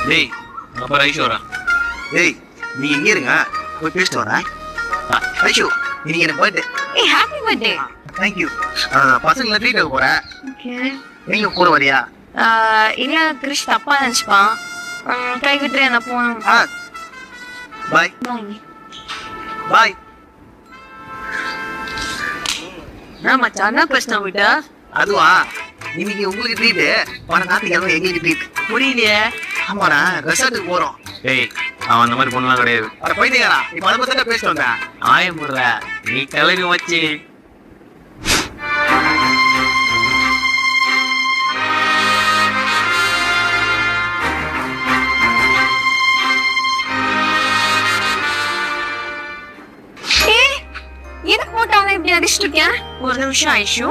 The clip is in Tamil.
டேய் அப்புறம் ஐஷு வரா. டேய் நீ எங்க இருங்க போய் பேசிட்டு வரேன். ஐஷு இன்னைக்கு எனக்கு பர்த்டே. ஏய் ஹாப்பி பர்த்டே. Thank you. பசங்களை ட்ரீட் வைக்க போறேன். ஓகே. நீங்க கூட வரியா? இல்ல கிறிஷ் தப்பா நினைச்சுப்பான். கை விட்டுறேன் நான் போகணும். பாய் பாய். பாய். நான் மச்சான் என்ன பிரச்சனை விட்டா? அதுவா இன்னைக்கு உங்களுக்கு ட்ரீட், போன ஞாயிற்றுக்கிழமை எங்களுக்கு ட்ரீட். புரியலையே. ஆமாடா ரெசார்ட்டுக்கு போறோம். டேய் அவன் அந்த மாதிரி பொண்ணுலாம் கிடையாது. அட போயிட்டீங்களா? இப்ப அதை பத்தி பேசிட்டு வந்தேன். ஆயம் போடுற நீ கிளம்பி வச்சு. ஏய் எதுக்கு போட்டாலும் இப்படி அடிச்சிட்டு இருக்கேன்? ஒரு நிமிஷம் ஐஷு.